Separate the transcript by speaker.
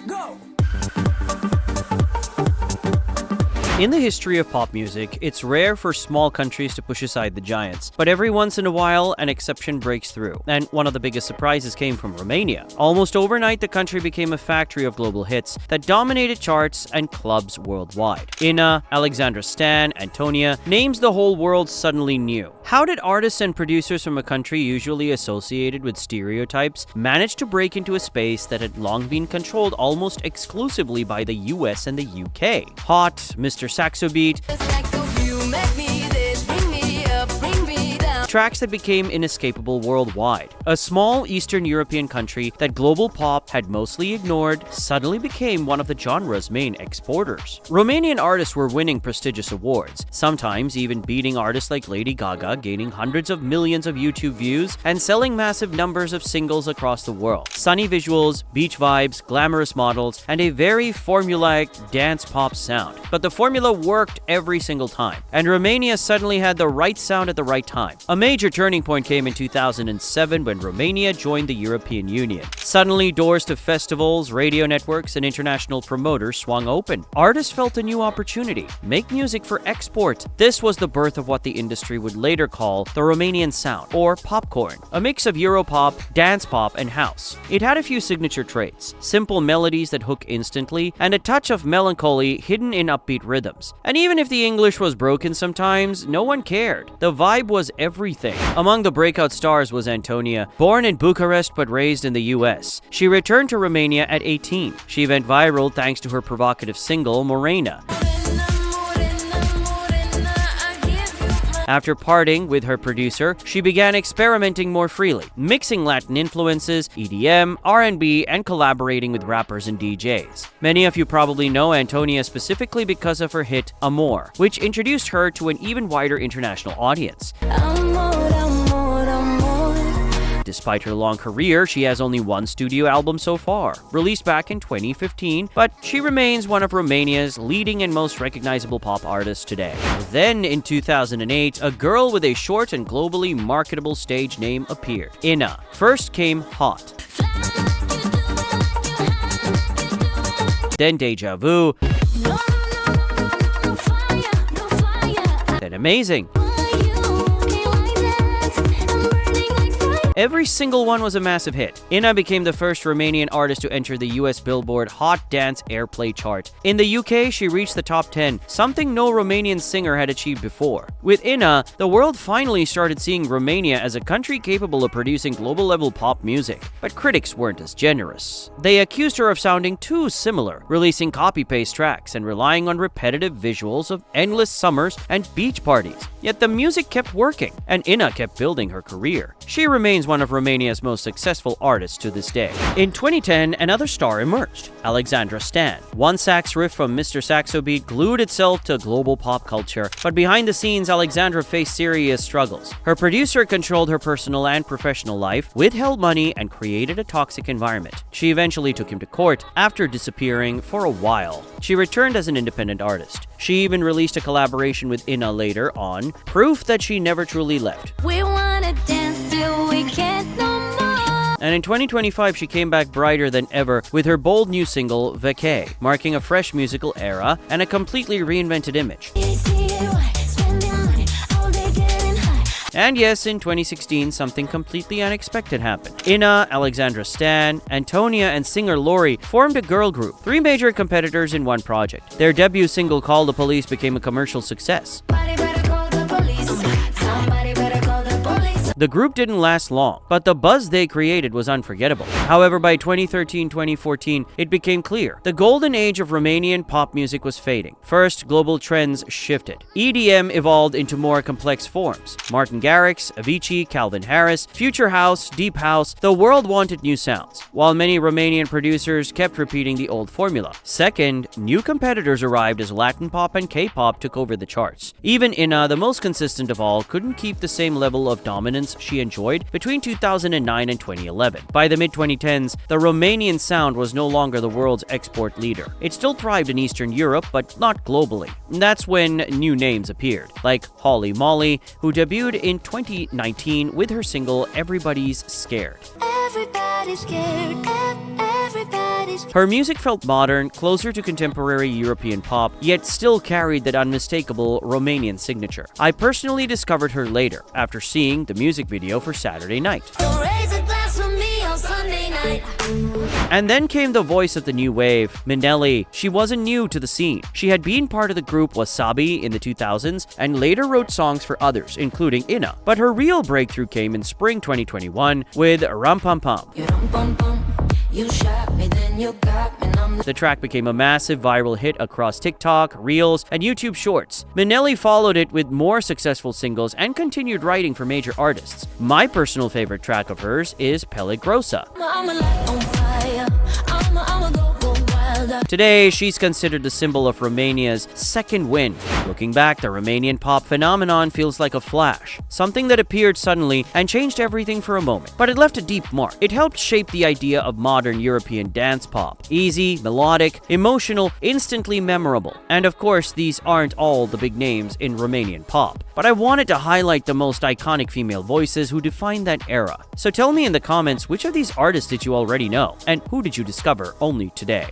Speaker 1: Go!
Speaker 2: In the history of pop music, it's rare for small countries to push aside the giants. But every once in a while, an exception breaks through. And one of the biggest surprises came from Romania. Almost overnight, the country became a factory of global hits that dominated charts and clubs worldwide. Ina, Alexandra Stan, Antonia, names the whole world suddenly knew. How did artists and producers from a country usually associated with stereotypes manage to break into a space that had long been controlled almost exclusively by the US and the UK? Hot, Mr. Saxo Beat, tracks that became inescapable worldwide. A small Eastern European country that global pop had mostly ignored suddenly became one of the genre's main exporters. Romanian artists were winning prestigious awards, sometimes even beating artists like Lady Gaga, gaining hundreds of millions of YouTube views and selling massive numbers of singles across the world. Sunny visuals, beach vibes, glamorous models, and a very formulaic dance pop sound. But the formula worked every single time, and Romania suddenly had the right sound at the right time. A major turning point came in 2007 when Romania joined the European Union. Suddenly, doors to festivals, radio networks, and international promoters swung open. Artists felt a new opportunity: make music for export. This was the birth of what the industry would later call the Romanian sound, or popcorn, a mix of Europop, dance pop, and house. It had a few signature traits: simple melodies that hook instantly, and a touch of melancholy hidden in upbeat rhythms. And even if the English was broken sometimes, no one cared. The vibe was everything. Among the breakout stars was Antonia. Born in Bucharest but raised in the US, she returned to Romania at 18. She went viral thanks to her provocative single, Morena. After parting with her producer, she began experimenting more freely, mixing Latin influences, EDM, R&B, and collaborating with rappers and DJs. Many of you probably know Antonia specifically because of her hit Amor, which introduced her to an even wider international audience. Despite her long career, she has only one studio album so far, released back in 2015, but she remains one of Romania's leading and most recognizable pop artists today. Then, in 2008, a girl with a short and globally marketable stage name appeared. Ina. First came Hot. Then Deja Vu. Then Amazing. Every single one was a massive hit. Ina became the first Romanian artist to enter the US Billboard Hot Dance Airplay chart. In the UK, she reached the top 10, something no Romanian singer had achieved before. With Ina, the world finally started seeing Romania as a country capable of producing global-level pop music. But critics weren't as generous. They accused her of sounding too similar, releasing copy-paste tracks and relying on repetitive visuals of endless summers and beach parties. Yet the music kept working, and Ina kept building her career. She remains one of Romania's most successful artists to this day. In 2010, another star emerged, Alexandra Stan. One sax riff from Mr. Saxo Beat glued itself to global pop culture, but behind the scenes, Alexandra faced serious struggles. Her producer controlled her personal and professional life, withheld money, and created a toxic environment. She eventually took him to court after disappearing for a while. She returned as an independent artist. She even released a collaboration with Ina later on, proof that she never truly left.
Speaker 3: We wanna dance till we can't no more.
Speaker 2: And in 2025, she came back brighter than ever with her bold new single, Vacay, marking a fresh musical era and a completely reinvented image. And yes, in 2016, something completely unexpected happened. Ina, Alexandra Stan, Antonia, and singer Lori formed a girl group, 3 major competitors in one project. Their debut single, Call the Police, became a commercial success. The group didn't last long, but the buzz they created was unforgettable. However, by 2013-2014, it became clear the golden age of Romanian pop music was fading. First, global trends shifted. EDM evolved into more complex forms. Martin Garrix, Avicii, Calvin Harris, Future House, Deep House, the world wanted new sounds, while many Romanian producers kept repeating the old formula. Second, new competitors arrived as Latin pop and K-pop took over the charts. Even Ina, the most consistent of all, couldn't keep the same level of dominance she enjoyed between 2009 and 2011. By the mid-2010s, the Romanian sound was no longer the world's export leader. It still thrived in Eastern Europe, but not globally. That's when new names appeared, like Holly Molly, who debuted in 2019 with her single Everybody's Scared.
Speaker 3: Everybody's scared, everybody's
Speaker 2: Her music felt modern, closer to contemporary European pop, yet still carried that unmistakable Romanian signature. I personally discovered her later, after seeing the music video for Saturday Night. And then came the voice of the new wave, Minelli. She wasn't new to the scene. She had been part of the group Wasabi in the 2000s and later wrote songs for others, including Ina. But her real breakthrough came in spring 2021 with Ram Pam Pam. The track became a massive viral hit across TikTok, Reels, and YouTube Shorts. Minelli followed it with more successful singles and continued writing for major artists. My personal favorite track of hers is Peligrosa. Today, she's considered the symbol of Romania's second wind. Looking back, the Romanian pop phenomenon feels like a flash, something that appeared suddenly and changed everything for a moment. But it left a deep mark. It helped shape the idea of modern European dance pop. Easy, melodic, emotional, instantly memorable. And of course, these aren't all the big names in Romanian pop. But I wanted to highlight the most iconic female voices who defined that era. So tell me in the comments, which of these artists did you already know? And who did you discover only today?